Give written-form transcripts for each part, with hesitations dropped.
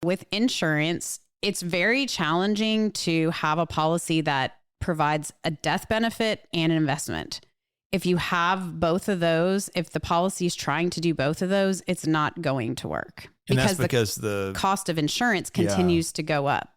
With insurance, it's very challenging to have a policy that provides a death benefit and an investment. If you have both of those, if the policy is trying to do both of those, it's not going to work. And that's because the cost of insurance continues to go up.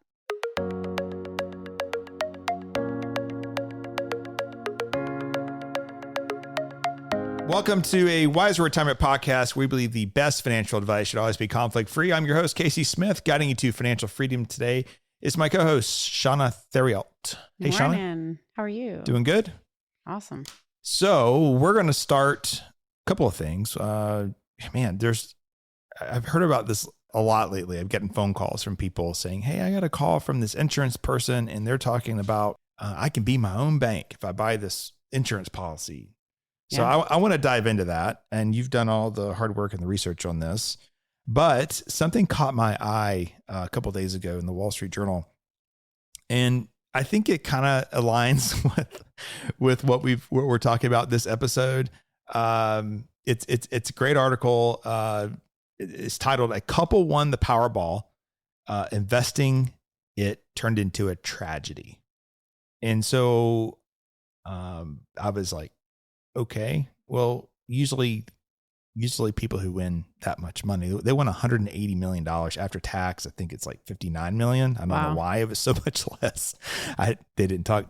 Welcome to a Wiser Retirement Podcast. We believe the best financial advice should always be conflict-free. I'm your host, Casey Smith. Guiding you to financial freedom today is my co-host, Shauna Theriault. Hey, Shauna. How are you? Doing good? Awesome. So we're going to start a couple of things. I've heard about this a lot lately. I'm getting phone calls from people saying, hey, I got a call from this insurance person, and they're talking about I can be my own bank if I buy this insurance policy. So I want to dive into that. And you've done all the hard work and the research on this. But something caught my eye a couple of days ago in the Wall Street Journal. And I think it kind of aligns with what we're talking about this episode. It's a great article. It's titled "A Couple Won the Powerball. Investing It Turned into a Tragedy." And so I was like, okay, well, usually people who win that much money, they won $180 million after tax. I think it's like $59 million. I don't know why it was so much less. They didn't talk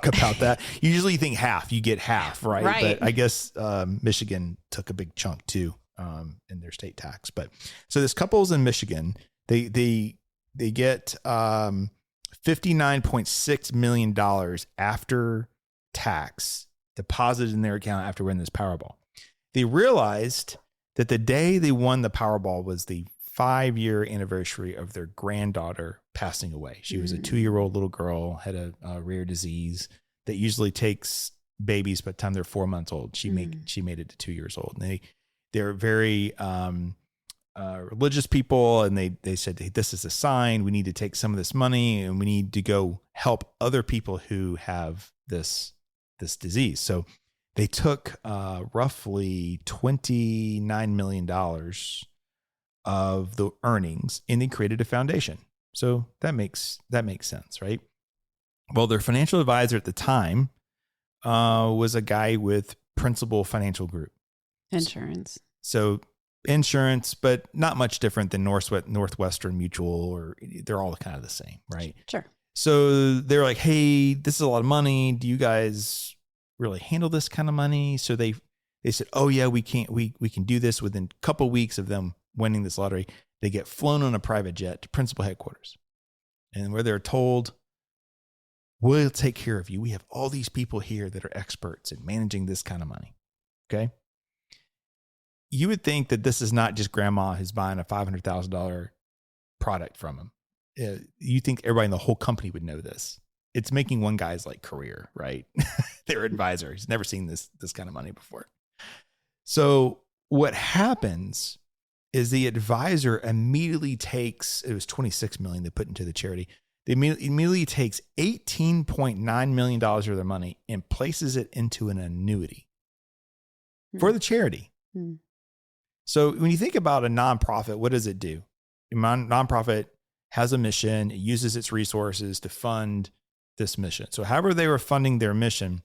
about that. Usually you think half, you get half, right? But I guess Michigan took a big chunk too in their state tax. But so this couple's in Michigan, they get $59.6 million after tax deposited in their account after winning this Powerball. They realized that the day they won the Powerball was the 5-year anniversary of their granddaughter passing away. She was a 2-year-old little girl, had a rare disease that usually takes babies by the time they're 4 months old. She made it to 2 years old. And they're very religious people, and they said, hey, this is a sign. We need to take some of this money and we need to go help other people who have this disease. So they took roughly $29 million of the earnings and they created a foundation. So that makes sense, right? Well, their financial advisor at the time was a guy with Principal Financial Group. Insurance. So insurance, but not much different than Northwestern Mutual, or they're all kind of the same, right? Sure. So they're like, hey, this is a lot of money. Do you guys really handle this kind of money? So they said, oh yeah, we can do this. Within a couple of weeks of them winning this lottery, they get flown on a private jet to principal headquarters, and where they're told, we'll take care of you. We have all these people here that are experts in managing this kind of money. Okay. You would think that this is not just grandma who's buying a $500,000 product from him. You think everybody in the whole company would know this. It's making one guy's like career, right? Their advisor. He's never seen this kind of money before. So what happens is the advisor immediately takes, it was $26 million they put into the charity. They immediately takes $18.9 million of their money and places it into an annuity for the charity. So when you think about a nonprofit, what does it do? A nonprofit has a mission. It uses its resources to fund this mission. So however they were funding their mission,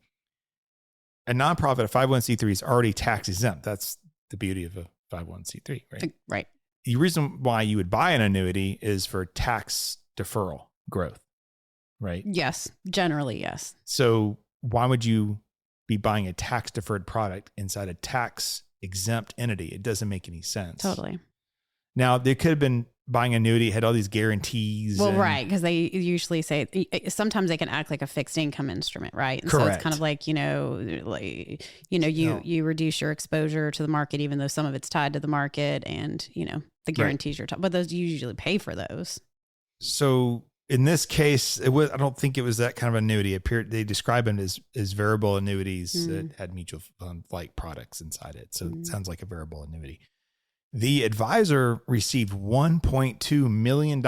a nonprofit, a 501c3 is already tax exempt. That's the beauty of a 501c3, right? Right. The reason why you would buy an annuity is for tax deferral growth, right? Yes. Generally, yes. So why would you be buying a tax deferred product inside a tax exempt entity? It doesn't make any sense. Totally. Now, they could have been buying annuity, had all these guarantees. Well, right. Because they usually say, sometimes they can act like a fixed income instrument, right? And correct. So it's kind of like, you reduce your exposure to the market, even though some of it's tied to the market, and, the guarantees you're talking, but those, you usually pay for those. So in this case, I don't think it was that kind of annuity. They describe them as variable annuities that had mutual fund like products inside it. So it sounds like a variable annuity. The advisor received $1.2 million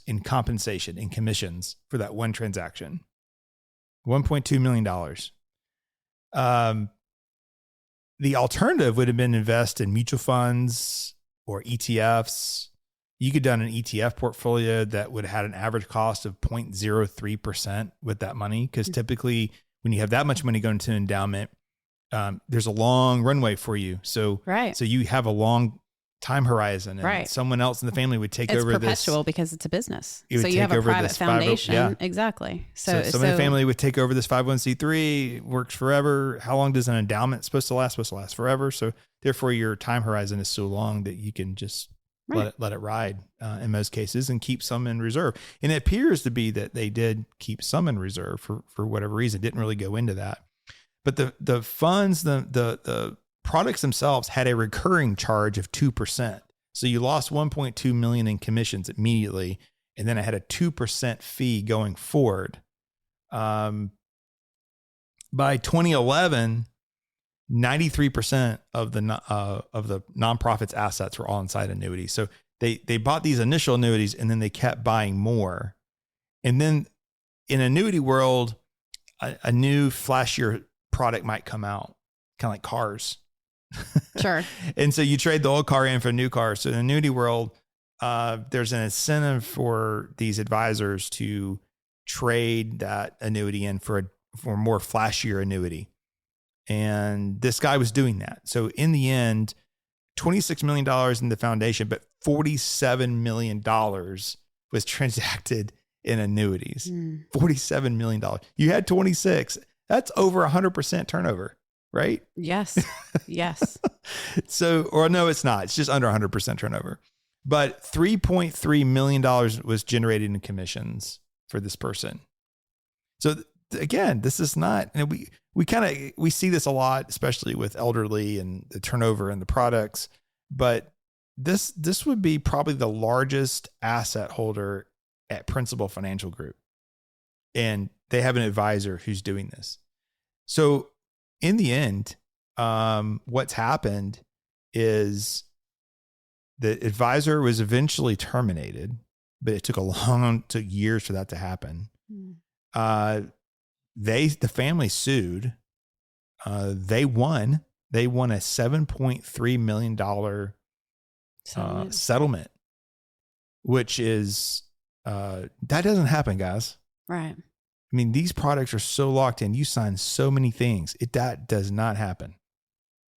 in compensation in commissions for that one transaction. $1.2 million. The alternative would have been invest in mutual funds or ETFs you could done an ETF portfolio that would have had an average cost of 0.03% with that money. Because typically when you have that much money going to an endowment, there's a long runway for you. So, right. So you have a long time horizon, and right. someone else in the family would take it's over this. It's perpetual because it's a business. So you have a private foundation. Yeah. Exactly. So someone in the family would take over this 501c3, works forever. How long does an endowment supposed to last? Supposed to last forever. So therefore your time horizon is so long that you can just let it ride in most cases and keep some in reserve. And it appears to be that they did keep some in reserve for whatever reason. Didn't really go into that. But the funds, the products themselves had a recurring charge of 2%. So you lost 1.2 million in commissions immediately, and then I had a 2% fee going forward. By 2011, 93% of the nonprofit's assets were all inside annuities. So they bought these initial annuities, and then they kept buying more. And then in annuity world, a new flashier product might come out, kind of like cars. Sure. And so you trade the old car in for a new car. So in the annuity world, there's an incentive for these advisors to trade that annuity in for a more flashier annuity. And this guy was doing that. So in the end, $26 million in the foundation, but $47 million was transacted in annuities. $47 million. You had 26. That's over 100% turnover. Right? Yes. Yes. So, or no, it's not. It's just under 100% turnover. But $3.3 million was generated in commissions for this person. So again, this is not, and we see this a lot, especially with elderly and the turnover in the products. But this would be probably the largest asset holder at Principal Financial Group. And they have an advisor who's doing this. So in the end, what's happened is the advisor was eventually terminated, but it took took years for that to happen. The family sued. They won a $7.3 million settlement, which is, that doesn't happen, guys. Right. I mean, these products are so locked in. You sign so many things. That does not happen.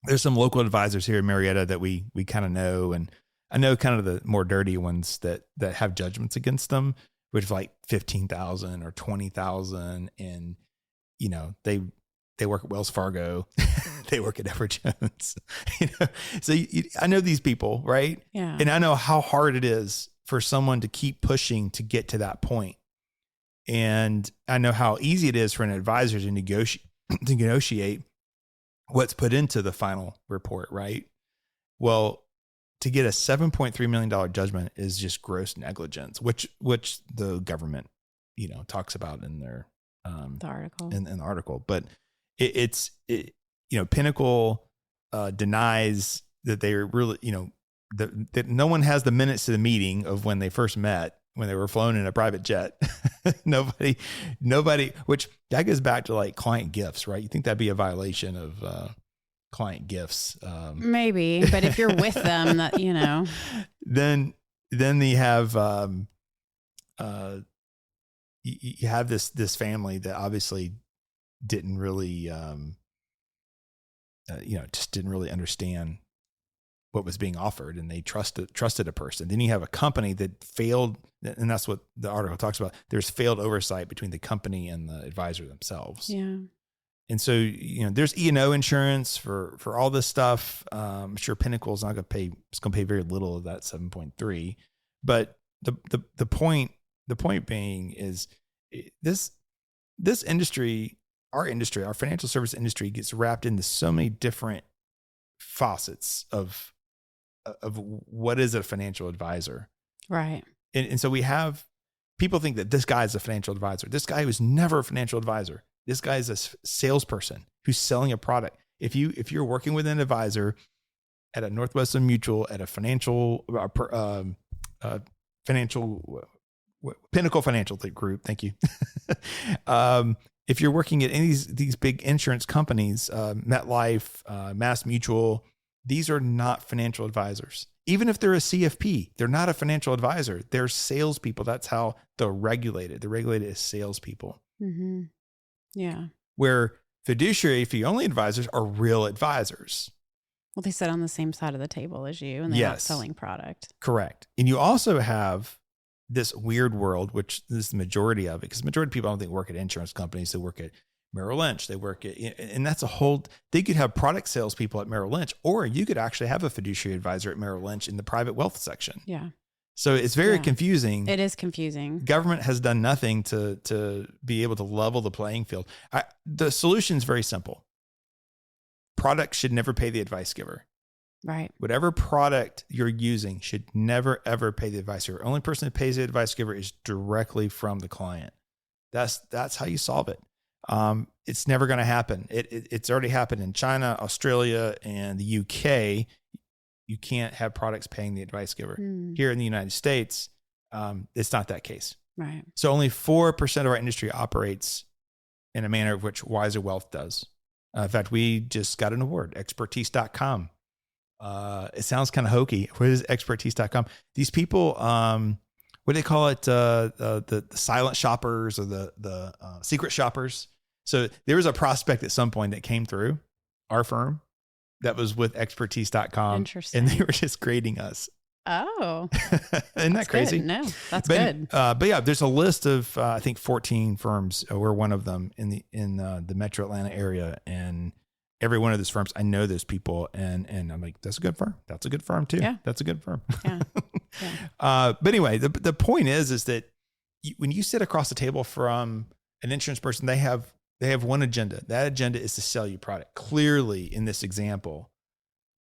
There's some local advisors here in Marietta that we kind of know, and I know kind of the more dirty ones that have judgments against them, which is like $15,000 or $20,000, and they work at Wells Fargo, they work at Edward Jones, So I know these people, right? Yeah. And I know how hard it is for someone to keep pushing to get to that point. And I know how easy it is for an advisor to negotiate what's put into the final report, right? Well, to get a $7.3 million judgment is just gross negligence, which the government, talks about in their the article. in the article. But it's Pinnacle denies that they're really, that no one has the minutes to the meeting of when they first met, when they were flown in a private jet. nobody, which that goes back to like client gifts, right? You think that'd be a violation of client gifts? Maybe, but if you're with them, that, then they have, you have this family that obviously didn't really, just didn't really understand what was being offered, and they trusted a person. Then you have a company that failed, and that's what the article talks about. There's failed oversight between the company and the advisor themselves. Yeah. And so, there's E&O insurance for all this stuff. I'm sure Pinnacle is not going to pay. It's going to pay very little of that 7.3. But the point being is this industry, our financial service industry, gets wrapped into so many different facets of what is a financial advisor. Right. And so we have people think that this guy is a financial advisor. This guy was never a financial advisor. This guy is a salesperson who's selling a product. If you're working with an advisor at a Northwestern Mutual, at a financial Pinnacle Financial Group, thank you. If you're working at any of these big insurance companies, MetLife, Mass Mutual, these are not financial advisors. Even if they're a CFP, they're not a financial advisor. They're salespeople. That's how they're regulated. They're regulated as salespeople. Mm-hmm. Yeah. Where fiduciary fee only advisors are real advisors. Well, they sit on the same side of the table as you, and they're not selling product. Correct. And you also have this weird world, which is the majority of it, because the majority of people I don't think work at insurance companies. They work at Merrill Lynch. They work at, and that's a whole, they could have product salespeople at Merrill Lynch, or you could actually have a fiduciary advisor at Merrill Lynch in the private wealth section. Yeah. So it's very confusing. It is confusing. Government has done nothing to be able to level the playing field. The solution is very simple. Product should never pay the advice giver. Right. Whatever product you're using should never, ever pay the advice giver. Only person that pays the advice giver is directly from the client. That's how you solve it. It's never going to happen. It's already happened in China, Australia, and the UK. You can't have products paying the advice giver. Here in the United States, it's not that case. Right. So only 4% of our industry operates in a manner of which Wiser Wealth does. In fact, we just got an award, expertise.com. It sounds kind of hokey. What is expertise.com? These people, what do they call it? The silent shoppers or the secret shoppers. So there was a prospect at some point that came through our firm that was with expertise.com. Interesting. And they were just grading us. Oh, isn't that crazy? Good. No, that's good. But yeah, there's a list of, I think 14 firms. We're one of them in the Metro Atlanta area. And every one of those firms, I know those people, and I'm like, that's a good firm. That's a good firm too. Yeah. That's a good firm. Yeah. But anyway, the point is that when you sit across the table from an insurance person, they have one agenda. That agenda is to sell you product. Clearly, in this example,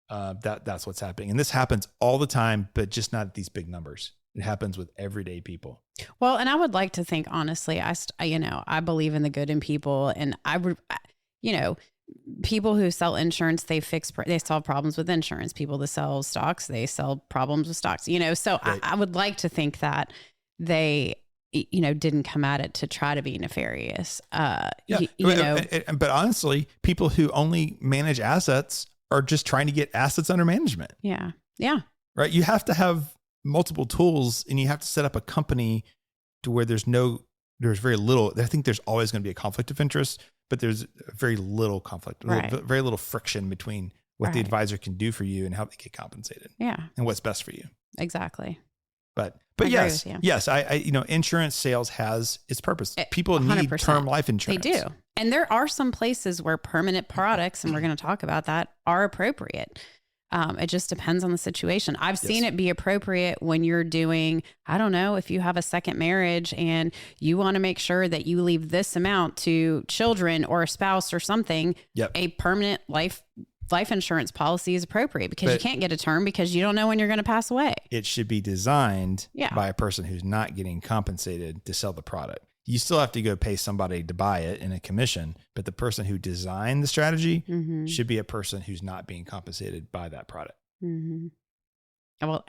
that's what's happening, and this happens all the time, but just not at these big numbers. It happens with everyday people. Well, and I would like to think, honestly, I believe in the good in people, and people who sell insurance, they solve problems with insurance. People that sell stocks, they sell problems with stocks, so right. I would like to think that they, didn't come at it to try to be nefarious. But honestly, people who only manage assets are just trying to get assets under management. Yeah. Yeah. Right. You have to have multiple tools, and you have to set up a company to where there's very little. I think there's always going to be a conflict of interest, but there's very little conflict, right. Very little friction between what the advisor can do for you and how they get compensated. Yeah. And what's best for you. Exactly. But yes, insurance sales has its purpose. People 100%. Need term life insurance. They do. And there are some places where permanent products, and we're going to talk about that, are appropriate. It just depends on the situation. I've seen it be appropriate when you're doing, I don't know, if you have a second marriage and you want to make sure that you leave this amount to children or a spouse or something, a permanent life insurance policy is appropriate, because you can't get a term because you don't know when you're going to pass away. It should be designed by a person who's not getting compensated to sell the product. You still have to go pay somebody to buy it in a commission, but the person who designed the strategy should be a person who's not being compensated by that product. Mm-hmm. Well,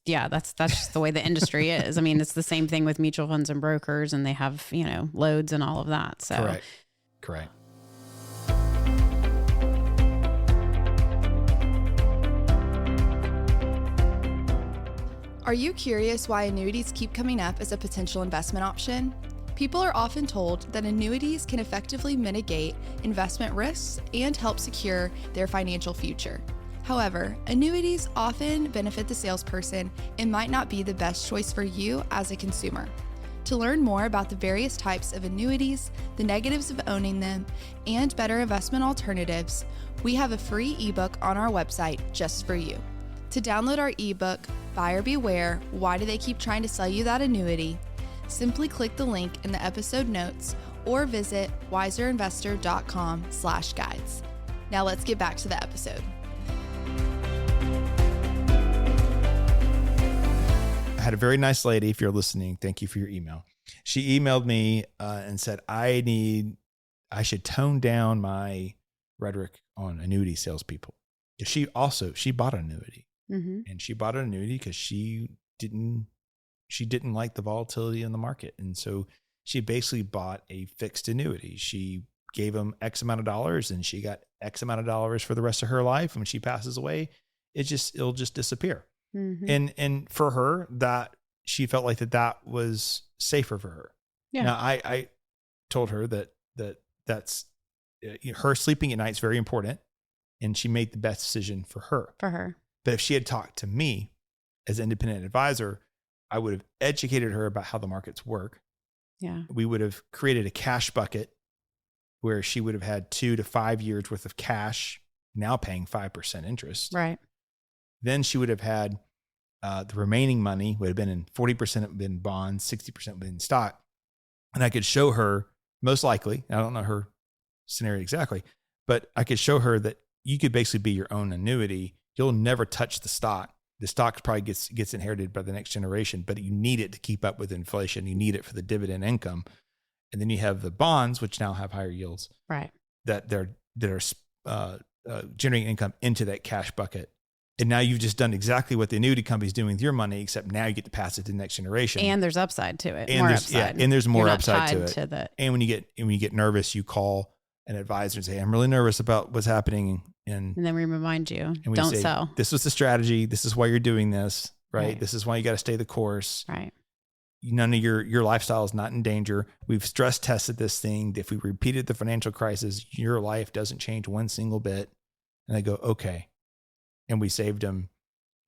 that's just the way the industry is. I mean, it's the same thing with mutual funds and brokers, and they have, loads and all of that. So Correct. Are you curious why annuities keep coming up as a potential investment option? People are often told that annuities can effectively mitigate investment risks and help secure their financial future. However, annuities often benefit the salesperson and might not be the best choice for you as a consumer. To learn more about the various types of annuities, the negatives of owning them, and better investment alternatives, we have a free ebook on our website just for you. To download our ebook, Buyer Beware, Why Do They Keep Trying to Sell You That Annuity? Simply click the link in the episode notes or visit wiserinvestor.com/guides. Now let's get back to the episode. I had a very nice lady, if you're listening, thank you for your email. She emailed me and said, I should tone down my rhetoric on annuity salespeople. She bought an annuity. Mm-hmm. And she bought an annuity because she didn't like the volatility in the market. And so she basically bought a fixed annuity. She gave them X amount of dollars and she got X amount of dollars for the rest of her life. And when she passes away, it'll just disappear. Mm-hmm. And for her, that she felt like that was safer for her. Yeah. Now I told her that's her sleeping at night is very important, and she made the best decision for her. But if she had talked to me as an independent advisor, I would have educated her about how the markets work. Yeah. We would have created a cash bucket where she would have had 2 to 5 years worth of cash, now paying 5% interest. Right. Then she would have had the remaining money would have been in 40% have been bonds, 60% would have been stock. And I could show her, most likely, I don't know her scenario exactly, but I could show her that you could basically be your own annuity. You'll never touch the stock. The stock probably gets inherited by the next generation, but you need it to keep up with inflation. You need it for the dividend income. And then you have the bonds, which now have higher yields, right? That are generating income into that cash bucket. And now you've just done exactly what the annuity company's doing with your money, except now you get to pass it to the next generation. And there's upside to it. And there's more upside to it. And when you get nervous, you call an advisor and say, I'm really nervous about what's happening. And then we remind you, don't sell. This was the strategy. This is why you're doing this, right? This is why you got to stay the course. Right. None of your lifestyle is not in danger. We've stress tested this thing. If we repeated the financial crisis, your life doesn't change one single bit. And they go, okay. And we saved them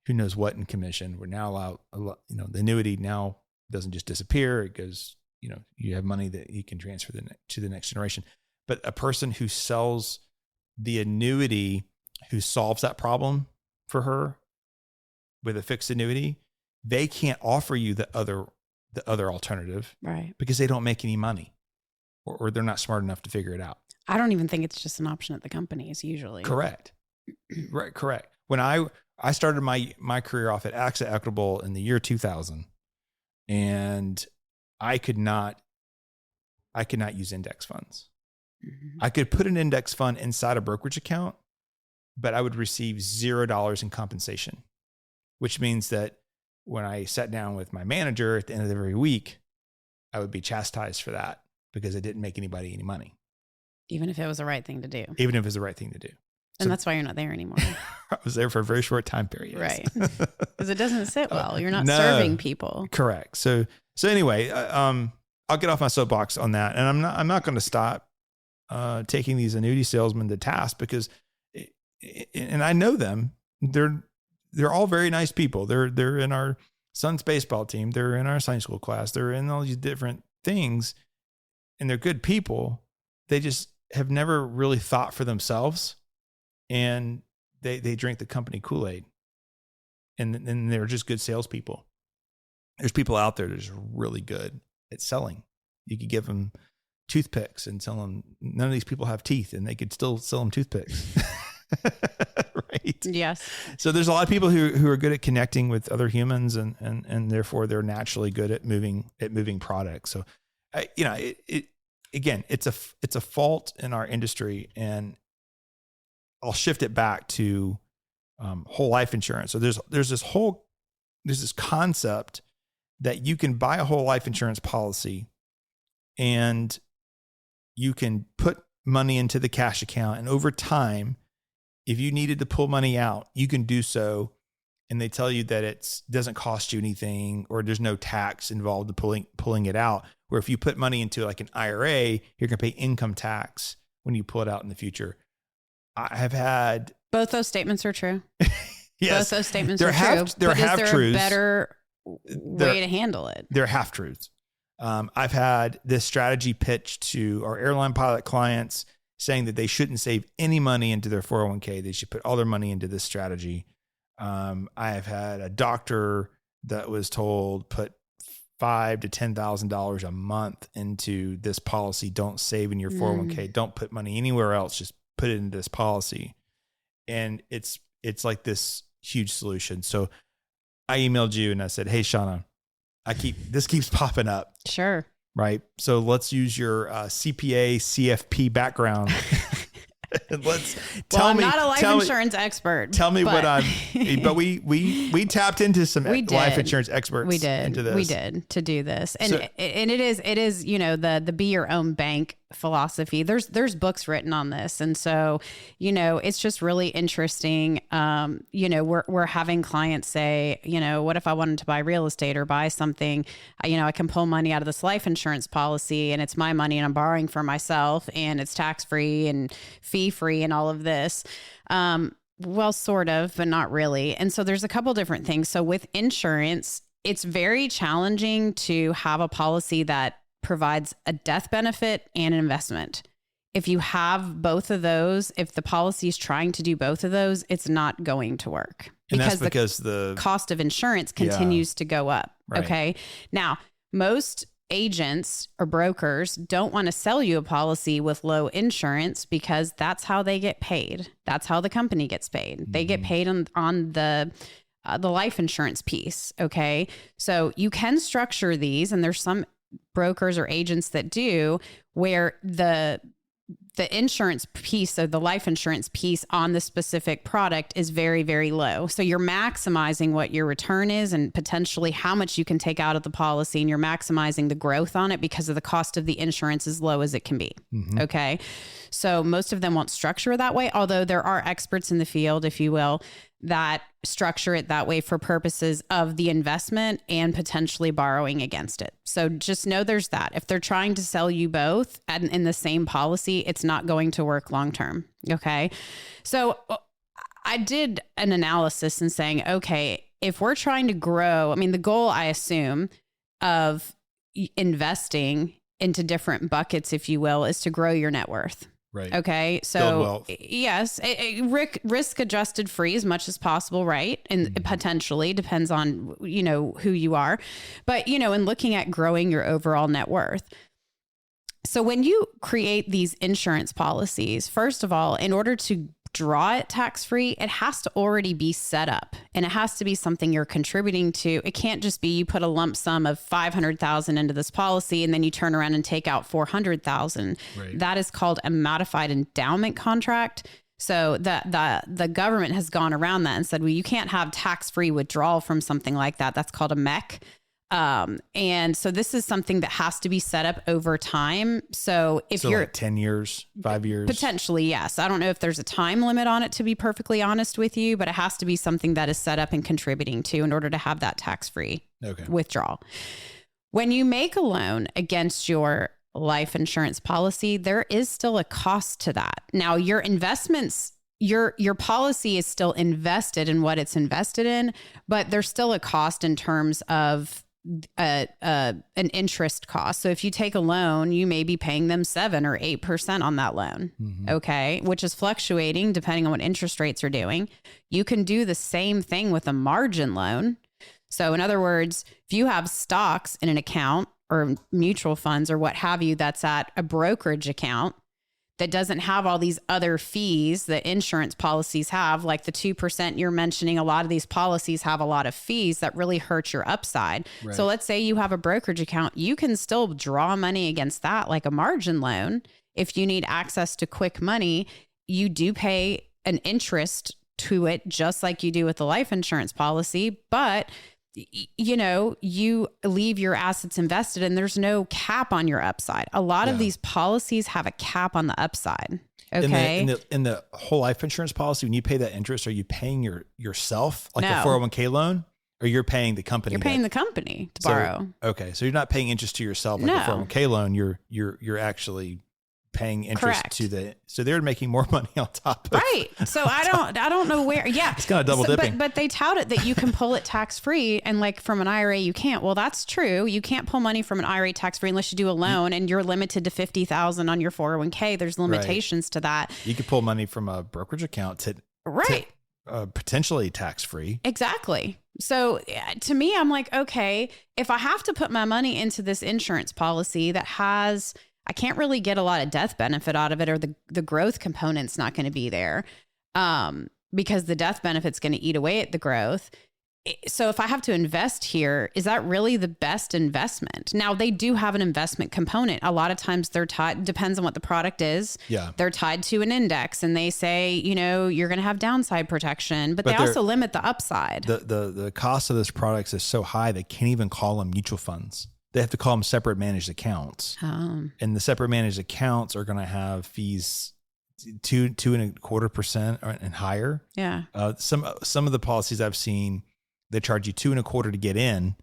who knows what in commission. We're now allowed, the annuity now doesn't just disappear. It goes, you have money that you can transfer to the next generation. But a person who sells the annuity, who solves that problem for her with a fixed annuity, they can't offer you the other alternative, right? Because they don't make any money, or they're not smart enough to figure it out. I don't even think it's just an option at the companies usually. Correct. Right. Correct. When I started my career off at AXA Equitable in the year 2000, and I could not use index funds. Mm-hmm. I could put an index fund inside a brokerage account, but I would receive $0 in compensation, which means that when I sat down with my manager at the end of every week, I would be chastised for that because I didn't make anybody any money. Even if it was the right thing to do. Even if it was the right thing to do. And that's why you're not there anymore. I was there for a very short time period. Right. Because it doesn't sit well. You're not serving people. Correct. So anyway, I'll get off my soapbox on that. And I'm not going to stop taking these annuity salesmen to task because, and I know them, they're all very nice people. They're in our son's baseball team. They're in our science school class. They're in all these different things, and they're good people. They just have never really thought for themselves, and they drink the company Kool-Aid, and they're just good salespeople. There's people out there that are just really good at selling. You could give them toothpicks and tell them none of these people have teeth, and they could still sell them toothpicks. Right. Yes. So there's a lot of people who are good at connecting with other humans, and therefore they're naturally good at moving products. So, again, it's a fault in our industry, and I'll shift it back to whole life insurance. So there's this concept that you can buy a whole life insurance policy, and you can put money into the cash account, and over time, if you needed to pull money out, you can do so. And they tell you that it doesn't cost you anything, or there's no tax involved in pulling it out. Where if you put money into like an IRA, you're going to pay income tax when you pull it out in the future. I have had both those statements are true. Yes, both those statements are true. They're half truths. A better way to handle it? They're half truths. I've had this strategy pitched to our airline pilot clients, saying that they shouldn't save any money into their 401k. They should put all their money into this strategy. I have had a doctor that was told put $5,000 to $10,000 a month into this policy. Don't save in your 401k. Don't put money anywhere else. Just put it into this policy. And it's like this huge solution. So I emailed you and I said, hey, Shauna, this keeps popping up. Sure. Right. So let's use your CPA, CFP background. I'm not a life insurance expert. Tell me what but we tapped into some life insurance experts. We did to do this. And it is, the be your own bank philosophy. There's books written on this. And so, it's just really interesting. We're having clients say, what if I wanted to buy real estate or buy something, I can pull money out of this life insurance policy and it's my money and I'm borrowing for myself and it's tax-free and fee-free and all of this. Well, sort of, but not really. And so there's a couple different things. So with insurance, it's very challenging to have a policy that provides a death benefit and an investment. If you have both of those, if the policy is trying to do both of those, it's not going to work. And that's because the cost of insurance continues to go up. Right. Okay. Now, most agents or brokers don't want to sell you a policy with low insurance because that's how they get paid. That's how the company gets paid. They get paid on the life insurance piece. Okay. So you can structure these, and there's some brokers or agents that do, where the insurance piece of the life insurance piece on the specific product is very, very low. So you're maximizing what your return is and potentially how much you can take out of the policy, and you're maximizing the growth on it because of the cost of the insurance as low as it can be. Okay. So most of them won't structure it that way, although there are experts in the field, if you will, that structure it that way for purposes of the investment and potentially borrowing against it. So just know there's that. If they're trying to sell you both in the same policy, it's not going to work long term. Okay. So I did an analysis and saying, okay, if we're trying to grow, the goal, I assume, of investing into different buckets, if you will, is to grow your net worth. Right. Okay. So yes, risk adjusted free as much as possible. Right. And potentially depends on, who you are, but, in looking at growing your overall net worth. So when you create these insurance policies, first of all, in order to draw it tax-free, it has to already be set up, and it has to be something you're contributing to. It can't just be you put a lump sum of $500,000 into this policy and then you turn around and take out $400,000. Right. That is called a modified endowment contract. So the government has gone around that and said, well, you can't have tax-free withdrawal from something like that. That's called a MEC. And so this is something that has to be set up over time. So if you're like 10 years, 5 years, potentially, yes. I don't know if there's a time limit on it, to be perfectly honest with you, but it has to be something that is set up and contributing to in order to have that tax-free withdrawal. When you make a loan against your life insurance policy, there is still a cost to that. Now, your investments, your policy is still invested in what it's invested in, but there's still a cost in terms of an interest cost. So if you take a loan, you may be paying them 7 or 8% on that loan. Okay. Which is fluctuating depending on what interest rates are doing. You can do the same thing with a margin loan. So in other words, if you have stocks in an account or mutual funds or what have you, that's at a brokerage account that doesn't have all these other fees that insurance policies have, like the 2% you're mentioning. A lot of these policies have a lot of fees that really hurt your upside. Right. So let's say you have a brokerage account, you can still draw money against that, like a margin loan. If you need access to quick money, you do pay an interest to it, just like you do with the life insurance policy. But you leave your assets invested and there's no cap on your upside. A lot of these policies have a cap on the upside. Okay. In the whole life insurance policy, when you pay that interest, are you paying yourself like No. a 401k loan, or you're paying the company? You're paying the company to borrow. Okay. So you're not paying interest to yourself like a 401k loan. You're actually paying interest to so they're making more money on top of right. So I don't know where. Yeah, it's kind of double dipping. But they tout it that you can pull it tax free, and like from an IRA you can't. Well, that's true. You can't pull money from an IRA tax free unless you do a loan, and you're limited to $50,000 on your 401k. There's limitations to that. You could pull money from a brokerage account to potentially tax free. Exactly. So to me, I'm like, okay, if I have to put my money into this insurance policy that has, I can't really get a lot of death benefit out of it, or the growth component's not going to be there, because the death benefit's going to eat away at the growth. So if I have to invest here, is that really the best investment? Now, they do have an investment component. A lot of times they're tied, depends on what the product is. Yeah. They're tied to an index, and they say, you're going to have downside protection, but they also limit the upside. The cost of those products is so high, they can't even call them mutual funds. they have to call them separate managed accounts. And the separate managed accounts are going to have fees 2.25% and higher. Yeah. Some of the policies I've seen, they charge you 2.25% to get in.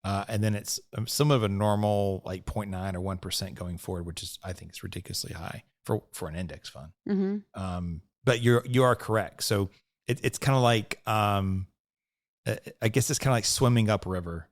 And then it's some of a normal like 0.9 or 1% going forward, which is, I think, is ridiculously high for an index fund. But you are correct. So it's kind of like, I guess it's kind of like swimming upriver.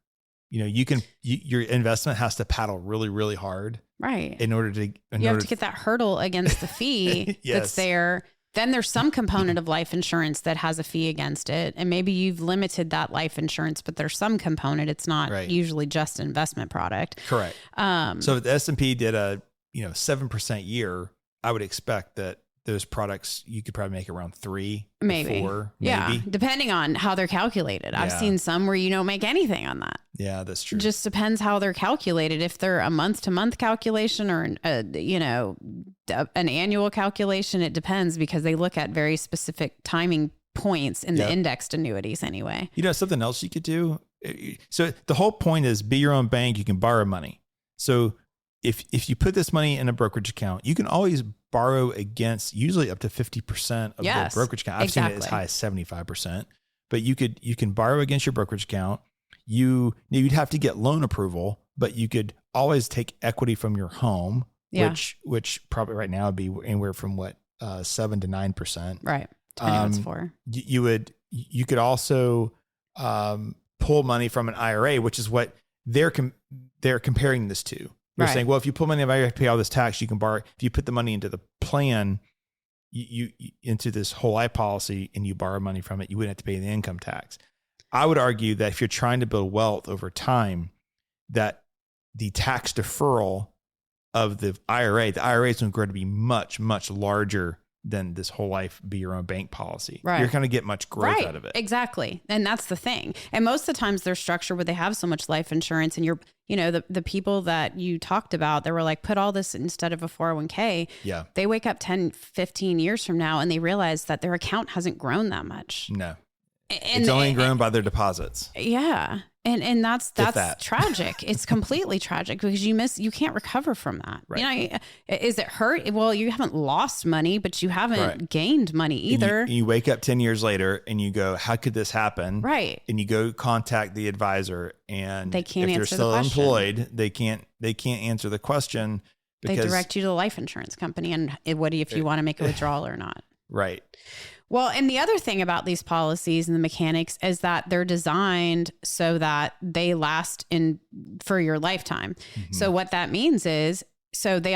You know, your investment has to paddle really, really hard. Right. In order to get that hurdle against the fee Yes. that's there. Then there's some component of life insurance that has a fee against it. And maybe you've limited that life insurance, but there's some component. It's not usually just an investment product. Correct. So if the S&P did a 7% year, I would expect that those products, you could probably make around 3, maybe 4, yeah, maybe. Depending on how they're calculated. I've seen some where you don't make anything on that. Yeah, that's true. Just depends how they're calculated. If they're a month-to-month calculation or an annual calculation, it depends because they look at very specific timing points in the indexed annuities anyway. You know, something else you could do. So the whole point is be your own bank. You can borrow money. So if you put this money in a brokerage account, you can always borrow against usually up to 50% of the brokerage account. I've seen it as high as 75%, but you can borrow against your brokerage account. You'd have to get loan approval, but you could always take equity from your home, which probably right now would be anywhere from 7 to 9%. Right. Depending on what it's for. You could also pull money from an IRA, which is what they're comparing this to. They're saying, well, if you put money in the IRA, pay all this tax, you can borrow. If you put the money into the plan, you into this whole life policy, and you borrow money from it, you wouldn't have to pay the income tax. I would argue that if you're trying to build wealth over time, that the tax deferral of the IRA is going to grow to be much, much larger than this whole life be your own bank policy. Right. You're going to get much growth out of it. Exactly. And that's the thing. And most of the times they're structured where they have so much life insurance, and the people that you talked about, they were like, put all this instead of a 401k. Yeah. They wake up 10, 15 years from now and they realize that their account hasn't grown that much. No. It's only grown by their deposits. Yeah. And that's tragic. It's completely tragic because you can't recover from that. Right. Is it hurt? Well, you haven't lost money, but you haven't gained money either. And you wake up 10 years later and you go, how could this happen? Right. And you go contact the advisor, and they can't if answer they're still the question. employed, they can't answer the question. They direct you to the life insurance company, and if you want to make a withdrawal or not. Right. Well, and the other thing about these policies and the mechanics is that they're designed so that they last for your lifetime. Mm-hmm. So what that means is, they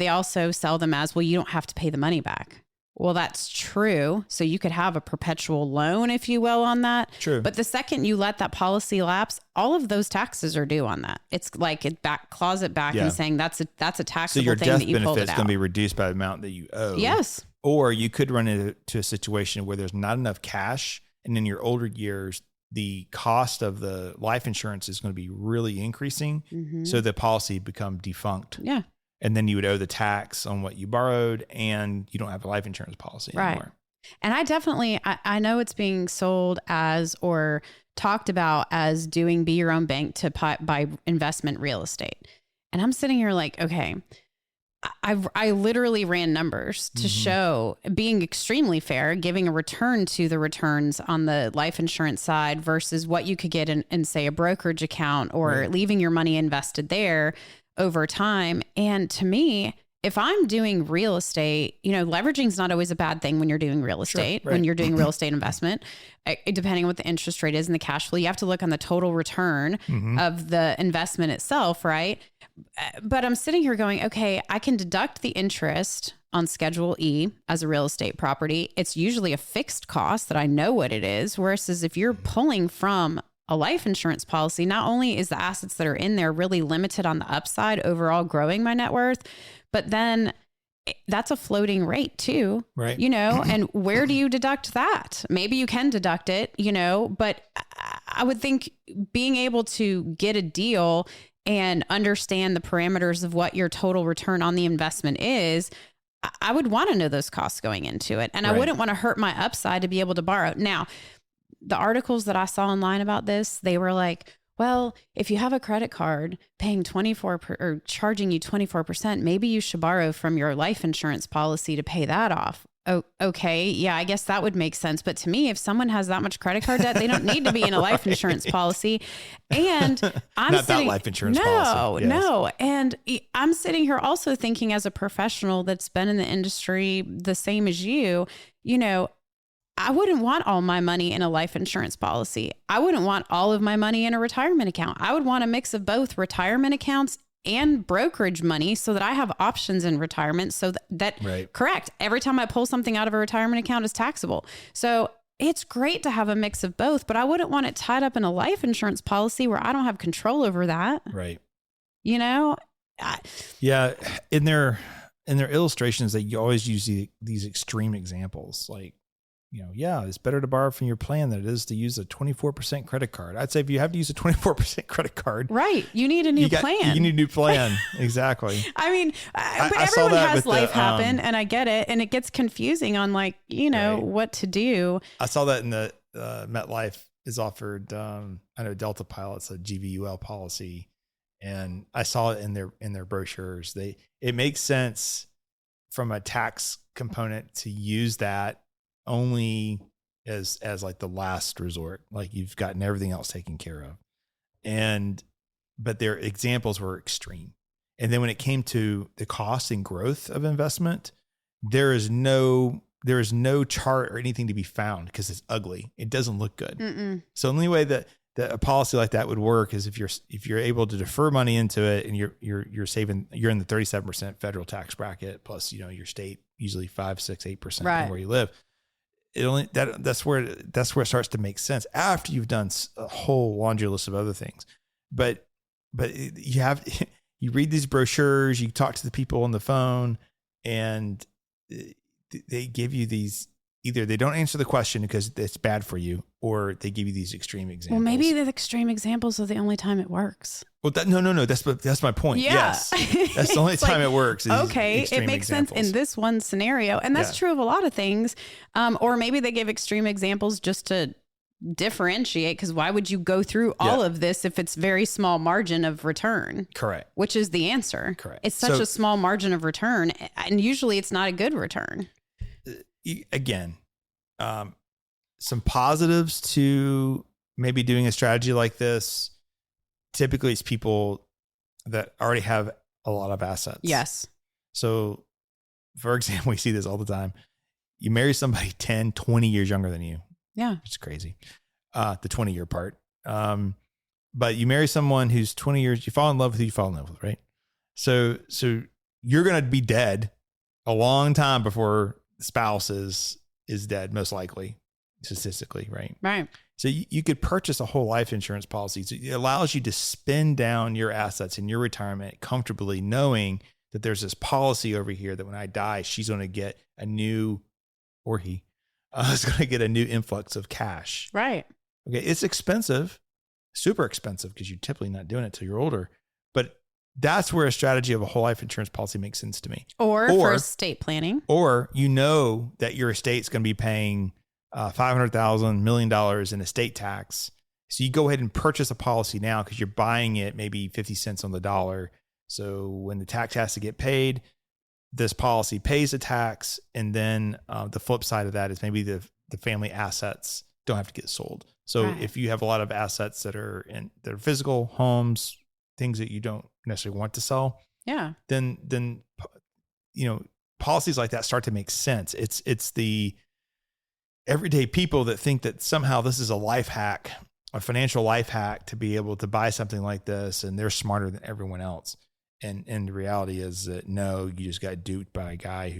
also sell them as, well, you don't have to pay the money back. Well, that's true. So you could have a perpetual loan, if you will, on that. True. But the second you let that policy lapse, all of those taxes are due on that. It's like closet back and saying that's a taxable thing that you pulled it out. So your death benefit is going to be reduced by the amount that you owe. Yes. Or you could run into a situation where there's not enough cash, and in your older years, the cost of the life insurance is going to be really increasing. Mm-hmm. So the policy become defunct. Yeah. And then you would owe the tax on what you borrowed, and you don't have a life insurance policy anymore. And I know it's being sold as, or talked about as, doing be your own bank to buy investment real estate. And I'm sitting here like, okay, I literally ran numbers to show being extremely fair, giving a return to the returns on the life insurance side versus what you could get in say, a brokerage account, or leaving your money invested there over time. And to me, if I'm doing real estate, leveraging is not always a bad thing when you're doing real estate, when you're doing real estate investment, depending on what the interest rate is and the cash flow, you have to look on the total return of the investment itself. Right. But I'm sitting here going, okay, I can deduct the interest on Schedule E as a real estate property. It's usually a fixed cost that I know what it is. Whereas if you're pulling from a life insurance policy, not only is the assets that are in there really limited on the upside overall growing my net worth, but then that's a floating rate too, right? And where do you deduct that? Maybe you can deduct it, but I would think being able to get a deal and understand the parameters of what your total return on the investment is, I would want to know those costs going into it. And I wouldn't want to hurt my upside to be able to borrow. Now, the articles that I saw online about this, they were like, well, if you have a credit card paying or charging you 24%, maybe you should borrow from your life insurance policy to pay that off. Oh, okay. Yeah, I guess that would make sense. But to me, if someone has that much credit card debt, they don't need to be in a life insurance policy. And I'm not that life insurance policy. Yes. No. And I'm sitting here also thinking, as a professional that's been in the industry the same as you, I wouldn't want all my money in a life insurance policy. I wouldn't want all of my money in a retirement account. I would want a mix of both retirement accounts and brokerage money so that I have options in retirement, so that right. Correct. Every time I pull something out of a retirement account is taxable. So it's great to have a mix of both, but I wouldn't want it tied up in a life insurance policy where I don't have control over that. Right. Yeah. In their illustrations, they always use these extreme examples. Like, it's better to borrow from your plan than it is to use a 24% credit card. I'd say if you have to use a 24% credit card, right, you need a new plan. You need a new plan. Exactly. I mean, but everyone has life happen, and I get it, and it gets confusing on right. what to do. I saw that in the MetLife is offered. I know Delta Pilot's a GVUL policy, and I saw it in their brochures. It makes sense from a tax component to use that only as like the last resort, like you've gotten everything else taken care of. But their examples were extreme. And then when it came to the cost and growth of investment, there is no chart or anything to be found because it's ugly. It doesn't look good. Mm-mm. So the only way that a policy like that would work is if you're able to defer money into it and you're saving, you're in the 37% federal tax bracket plus, your state usually 5, 6, 8% right. from where you live. That's where it starts to make sense after you've done a whole laundry list of other things. But you read these brochures, you talk to the people on the phone, and they give you these, either they don't answer the question because it's bad for you, or they give you these extreme examples. Well, maybe the extreme examples are the only time it works. Well, no. That's my point. Yeah. Yes, that's the only time it works. Okay, it makes sense in this one scenario, and that's true of a lot of things. Or maybe they give extreme examples just to differentiate. Because why would you go through all of this if it's very small margin of return? Correct. Which is the answer. Correct. It's such a small margin of return, and usually it's not a good return. Again, some positives to maybe doing a strategy like this. Typically it's people that already have a lot of assets. Yes. So for example, we see this all the time. You marry somebody 10, 20 years younger than you. Yeah. It's crazy. The 20-year part. But you marry someone who's 20 years, you fall in love with who you fall in love with, right? So you're going to be dead a long time before the spouse is dead, most likely, statistically, right? Right. So you could purchase a whole life insurance policy. So it allows you to spend down your assets in your retirement comfortably, knowing that there's this policy over here that when I die, she's going to get a new, or he is going to get a new influx of cash. Right. Okay. It's expensive, super expensive, because you're typically not doing it till you're older. But that's where a strategy of a whole life insurance policy makes sense to me. Or for estate planning. Or that your estate's going to be paying $500,000, $1 million in estate tax. So you go ahead and purchase a policy now because you're buying it maybe 50 cents on the dollar. So when the tax has to get paid, this policy pays the tax. And then the flip side of that is maybe the family assets don't have to get sold. So if you have a lot of assets that are physical homes, things that you don't necessarily want to sell, then policies like that start to make sense. It's the everyday people that think that somehow this is a life hack, a financial life hack, to be able to buy something like this, and they're smarter than everyone else. And the reality is that no, you just got duped by a guy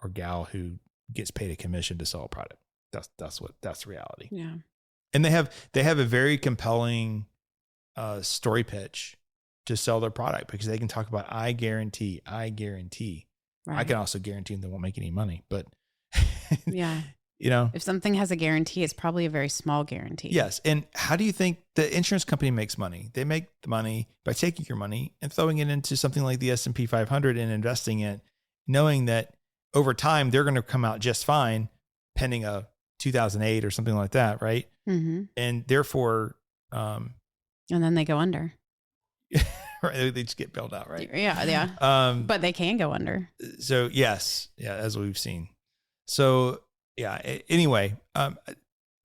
or gal who gets paid a commission to sell a product. That's the reality. Yeah. And they have a very compelling story pitch to sell their product, because they can talk about, I guarantee. Right. I can also guarantee them they won't make any money, but yeah. If something has a guarantee, it's probably a very small guarantee. Yes. And how do you think the insurance company makes money? They make the money by taking your money and throwing it into something like the S&P 500 and investing it, knowing that over time they're going to come out just fine, pending a 2008 or something like that, right? Mm-hmm. And therefore, And then they go under. Right? They just get bailed out, right? Yeah. But they can go under. So yes, yeah, as we've seen. So yeah. Anyway, I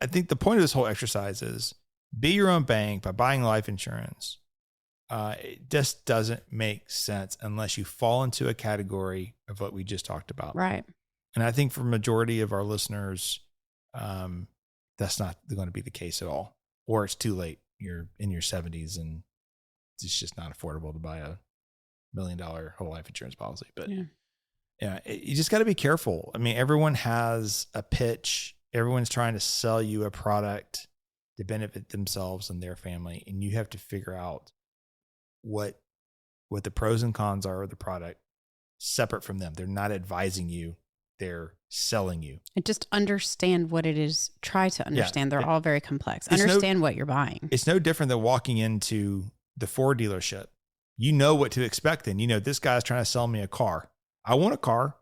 think the point of this whole exercise is be your own bank by buying life insurance. It just doesn't make sense unless you fall into a category of what we just talked about. Right. And I think for a majority of our listeners, that's not going to be the case at all. Or it's too late. You're in your 70s and it's just not affordable to buy a $1 million whole life insurance policy. But yeah, you just got to be careful. I mean, everyone has a pitch. Everyone's trying to sell you a product to benefit themselves and their family. And you have to figure out what the pros and cons are of the product separate from them. They're not advising you. They're selling you. And just understand what it is. Try to understand. They're all very complex. Understand what you're buying. It's no different than walking into the Ford dealership. You know what to expect then. You know, this guy's trying to sell me a car. I want a car.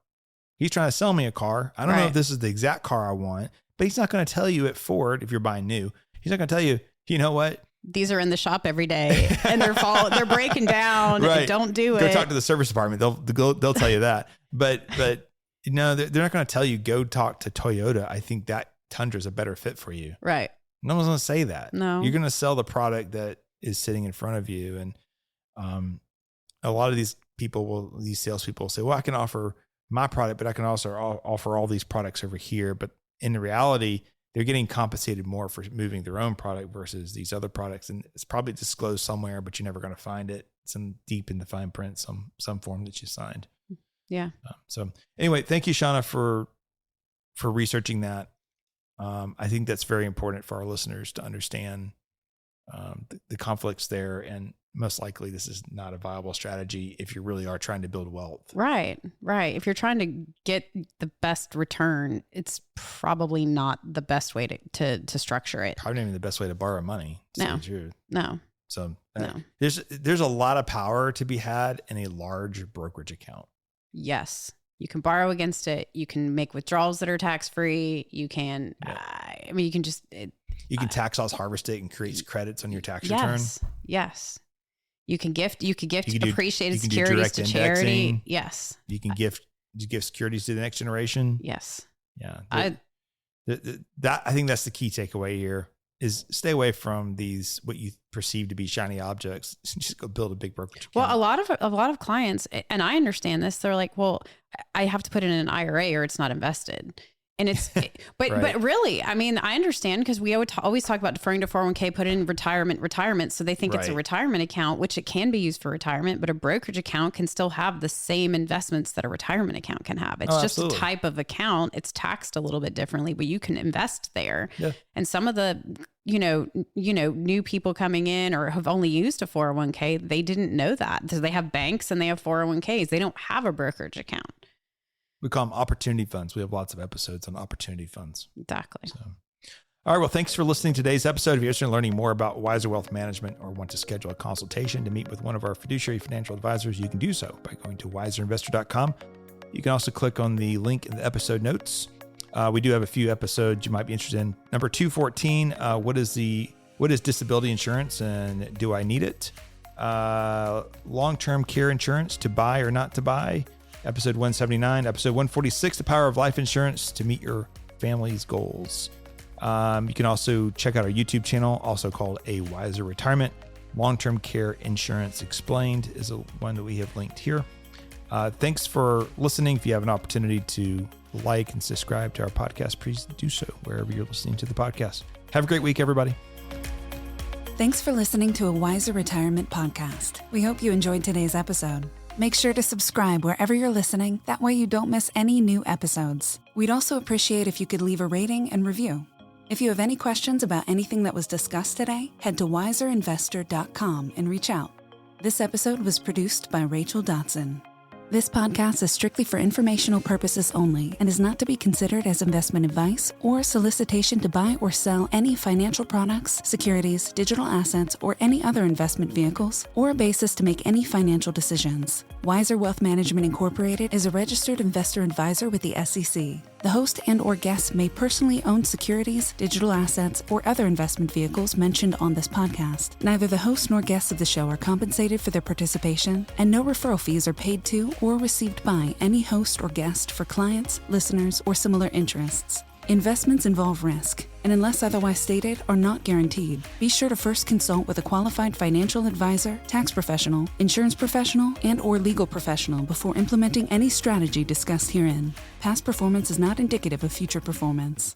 He's trying to sell me a car. I don't know if this is the exact car I want, but he's not going to tell you at Ford, if you're buying new, he's not going to tell you, you know what? These are in the shop every day and they're breaking down. Right. Don't do it. Go talk to the service department. They'll tell you that. But no, they're not going to tell you, go talk to Toyota. I think that Tundra is a better fit for you. Right. No one's going to say that. No. You're going to sell the product that is sitting in front of you. And a lot of these salespeople will say, well, I can offer my product, but I can also offer all these products over here. But in the reality, they're getting compensated more for moving their own product versus these other products. And it's probably disclosed somewhere, but you're never going to find it. Some deep in the fine print, some form that you signed. Yeah. So anyway, thank you, Shauna, for researching that. I think that's very important for our listeners to understand the conflicts there. And most likely this is not a viable strategy if you really are trying to build wealth. Right. If you're trying to get the best return, it's probably not the best way to structure it. Probably not even the best way to borrow money. No. So no. There's a lot of power to be had in a large brokerage account. Yes. You can borrow against it. You can make withdrawals that are tax-free. You can, you can just... you can tax loss harvest it and create credits on your tax return. Yes. You can gift appreciated securities to charity. Indexing. Yes. You can gift securities to the next generation. Yes. Yeah. I think that's the key takeaway here is stay away from these, what you perceive to be shiny objects. Just go build a big brokerage account. Well, a lot of clients, and I understand this, they're like, well, I have to put it in an IRA or it's not invested. And it's, but really, I mean, I understand because we always talk about deferring to 401k, put it in retirement. So they think it's a retirement account, which it can be used for retirement, but a brokerage account can still have the same investments that a retirement account can have. It's just a type of account. It's taxed a little bit differently, but you can invest there. Yeah. And some of the, new people coming in or have only used a 401k, they didn't know that. So they have banks and they have 401ks. They don't have a brokerage account. We call them opportunity funds. We have lots of episodes on opportunity funds. Exactly. So, all right. Well, thanks for listening to today's episode. If you're interested in learning more about Wiser Wealth Management or want to schedule a consultation to meet with one of our fiduciary financial advisors, you can do so by going to wiserinvestor.com. You can also click on the link in the episode notes. We do have a few episodes you might be interested in. Number 214, what is disability insurance and do I need it? Long-term care insurance, to buy or not to buy. Episode 179, episode 146, the power of life insurance to meet your family's goals. You can also check out our YouTube channel, also called A Wiser Retirement. Long-term care insurance explained is one that we have linked here. Thanks for listening. If you have an opportunity to like and subscribe to our podcast, please do so wherever you're listening to the podcast. Have a great week, everybody. Thanks for listening to A Wiser Retirement podcast. We hope you enjoyed today's episode. Make sure to subscribe wherever you're listening. That way you don't miss any new episodes. We'd also appreciate if you could leave a rating and review. If you have any questions about anything that was discussed today, head to wiserinvestor.com and reach out. This episode was produced by Rachel Dotson. This podcast is strictly for informational purposes only and is not to be considered as investment advice or solicitation to buy or sell any financial products, securities, digital assets, or any other investment vehicles, or a basis to make any financial decisions. Wiser Wealth Management Incorporated is a registered investor advisor with the SEC. The host and/or guests may personally own securities, digital assets, or other investment vehicles mentioned on this podcast. Neither the host nor guests of the show are compensated for their participation, and no referral fees are paid to or received by any host or guest for clients, listeners, or similar interests. Investments involve risk, and unless otherwise stated, are not guaranteed. Be sure to first consult with a qualified financial advisor, tax professional, insurance professional, and/or legal professional before implementing any strategy discussed herein. Past performance is not indicative of future performance.